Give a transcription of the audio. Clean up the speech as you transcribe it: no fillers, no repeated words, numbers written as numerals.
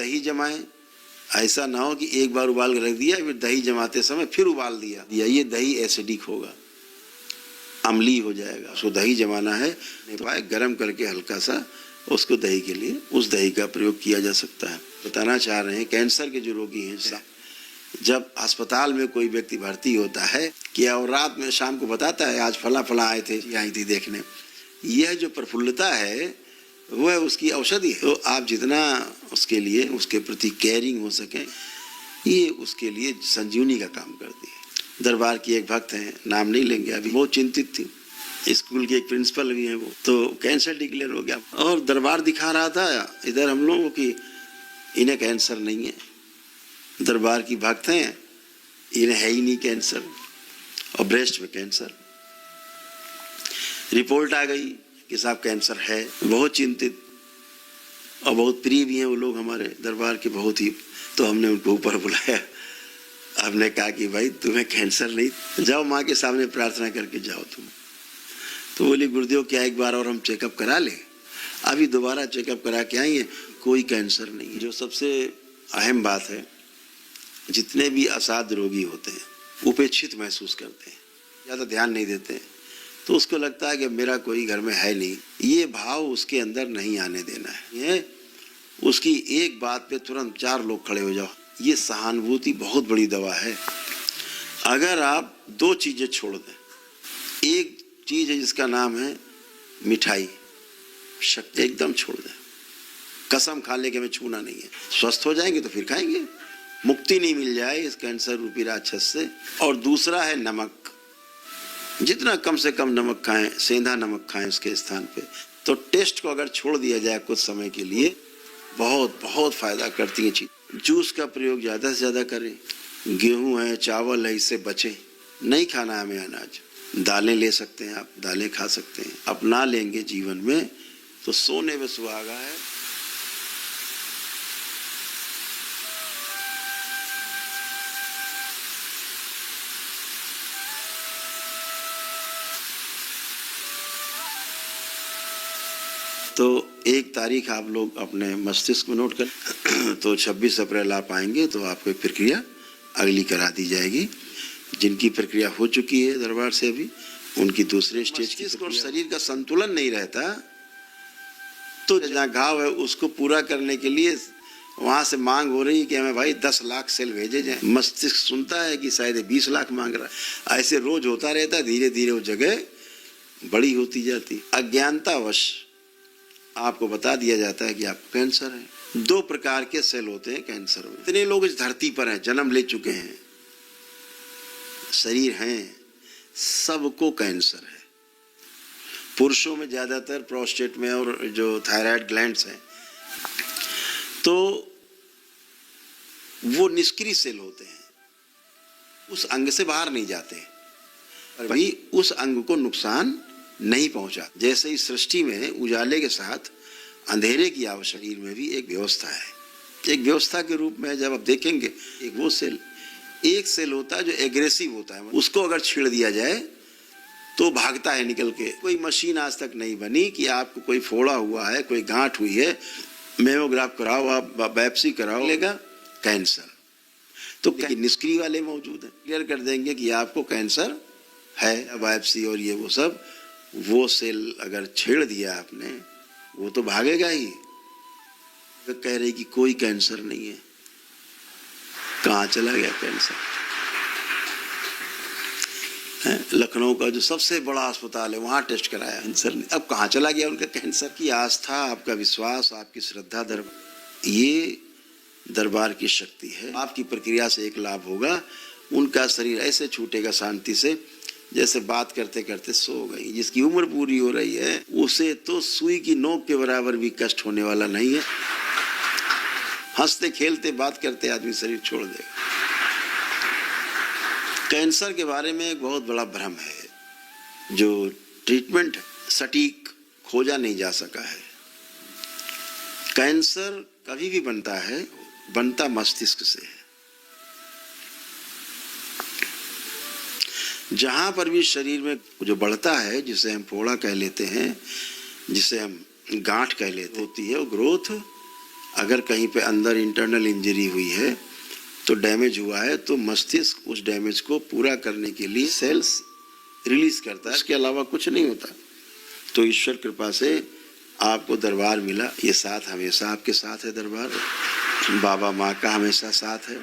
दही जमाएं, ऐसा ना हो कि एक बार उबाल कर रख दिया फिर दही जमाते समय फिर उबाल दिया, ये दही एसिडिक होगा, अम्लीय हो जाएगा। उसको दही जमाना है तो गर्म करके हल्का सा उसको दही के लिए उस दही का प्रयोग किया जा सकता है। बताना चाह रहे हैं कैंसर के जो रोगी हैं, जब अस्पताल में कोई व्यक्ति भर्ती होता है कि और रात में शाम को बताता है आज फला फला आए थे, आई थी देखने, यह जो प्रफुल्लता है वह उसकी औषधि है। तो आप जितना उसके लिए उसके प्रति केयरिंग हो सके, ये उसके लिए संजीवनी का काम करती है। दरबार की एक भक्त हैं, नाम नहीं लेंगे, अभी बहुत चिंतित थी, स्कूल के एक प्रिंसिपल भी हैं, वो तो कैंसर डिक्लेयर हो गया और दरबार दिखा रहा था इधर हम लोगों की इन्हें कैंसर नहीं है। दरबार की भक्त हैं, इन्हें है ही नहीं कैंसर और ब्रेस्ट में कैंसर। रिपोर्ट आ गई कि साहब कैंसर है। बहुत चिंतित और बहुत प्रिय भी हैं वो लोग हमारे दरबार के, बहुत ही। तो हमने उनको ऊपर बुलाया, हमने कहा कि भाई तुम्हें कैंसर नहीं, जाओ माँ के सामने प्रार्थना करके जाओ तुम। तो बोली गुरुदेव क्या एक बार और हम चेकअप करा लें? अभी दोबारा चेकअप करा के आएंगे, कोई कैंसर नहीं। जो सबसे अहम बात है, जितने भी असाध्य रोगी होते हैं उपेक्षित महसूस करते हैं, ज़्यादा ध्यान नहीं देते हैं, तो उसको लगता है कि मेरा कोई घर में है नहीं। ये भाव उसके अंदर नहीं आने देना है। ये उसकी एक बात पे तुरंत 4 लोग खड़े हो जाओ, ये सहानुभूति बहुत बड़ी दवा है। अगर आप 2 चीज़ें छोड़ दें, एक चीज़ है जिसका नाम है मिठाई, शक्ति एकदम छोड़ दें, कसम खा ले कि हमें छूना नहीं है, स्वस्थ हो जाएंगे तो फिर खाएंगे, मुक्ति नहीं मिल जाए इस कैंसर रूपी राक्षस से। और दूसरा है नमक, जितना कम से कम नमक खाएं, सेंधा नमक खाएं उसके स्थान पे, तो टेस्ट को अगर छोड़ दिया जाए कुछ समय के लिए, बहुत बहुत फायदा करती है चीज। जूस का प्रयोग ज़्यादा से ज़्यादा करें, गेहूं है, चावल है, इससे बचें, नहीं खाना है हमें अनाज। दालें ले सकते हैं आप, दालें खा सकते हैं, अपना लेंगे जीवन में तो सोने में सुहागा है। तो 1 तारीख आप लोग अपने मस्तिष्क में नोट कर तो 26 अप्रैल आप आएंगे तो आपको प्रक्रिया अगली करा दी जाएगी। जिनकी प्रक्रिया हो चुकी है दरबार से अभी, उनकी दूसरे स्टेज की। और शरीर का संतुलन नहीं रहता तो जहाँ घाव है उसको पूरा करने के लिए वहां से मांग हो रही है कि हमें भाई 10 लाख सेल भेजे जाए। मस्तिष्क सुनता है कि शायद 20 लाख मांग रहा है। ऐसे रोज होता रहता है, धीरे धीरे वो जगह बड़ी होती जाती। अज्ञानतावश आपको बता दिया जाता है कि आपको कैंसर है। 2 प्रकार के सेल होते हैं कैंसर में। इतने लोग इस धरती पर हैं, जन्म ले चुके हैं, शरीर हैं, सबको कैंसर है। पुरुषों में ज्यादातर प्रोस्टेट में और जो थायराइड ग्लैंड्स हैं, तो वो निष्क्रिय सेल होते हैं, उस अंग से बाहर नहीं जाते, पर भी उस अंग को नुकसान नहीं पहुंचा। जैसे ही सृष्टि में उजाले के साथ अंधेरे की आवश्यकता, शरीर में भी एक व्यवस्था है। एक व्यवस्था के रूप में जब आप देखेंगे, एक वो सेल, एक सेल होता है जो एग्रेसिव होता है, उसको अगर छेड़ दिया जाए तो भागता है निकल के। कोई मशीन आज तक नहीं बनी कि आपको कोई फोड़ा हुआ है, कोई गांठ हुई है, मेमोग्राफ कराओ, आप बायोप्सी कराओ, लेगा कैंसर। तो निष्क्रिय वाले मौजूद हैं, क्लियर कर देंगे कि आपको कैंसर है। बायोप्सी और ये वो सब, वो सेल अगर छेड़ दिया आपने, वो तो भागेगा ही। तो कह रही कि कोई कैंसर नहीं है, कहाँ चला गया कैंसर? लखनऊ का जो सबसे बड़ा अस्पताल है वहां टेस्ट कराया, कैंसर नहीं। अब कहाँ चला गया उनका कैंसर? की आस्था, आपका विश्वास, आपकी श्रद्धा दरबार, ये दरबार की शक्ति है। आपकी प्रक्रिया से एक लाभ होगा, उनका शरीर ऐसे छूटेगा शांति से जैसे बात करते करते सो गई। जिसकी उम्र पूरी हो रही है उसे तो सुई की नोक के बराबर भी कष्ट होने वाला नहीं है। हंसते खेलते बात करते आदमी शरीर छोड़ देगा। कैंसर के बारे में एक बहुत बड़ा भ्रम है, जो ट्रीटमेंट सटीक खोजा नहीं जा सका है। कैंसर कभी भी बनता है, बनता मस्तिष्क से है। जहां पर भी शरीर में जो बढ़ता है, जिसे हम फोड़ा कह लेते हैं, जिसे हम गांठ कह लेते होती है, वो ग्रोथ अगर कहीं पे अंदर इंटरनल इंजरी हुई है तो डैमेज हुआ है तो मस्तिष्क उस डैमेज को पूरा करने के लिए सेल्स रिलीज करता है, इसके अलावा कुछ नहीं होता। तो ईश्वर कृपा से आपको दरबार मिला, ये साथ हमेशा आपके साथ है, दरबार बाबा माँ का हमेशा साथ है।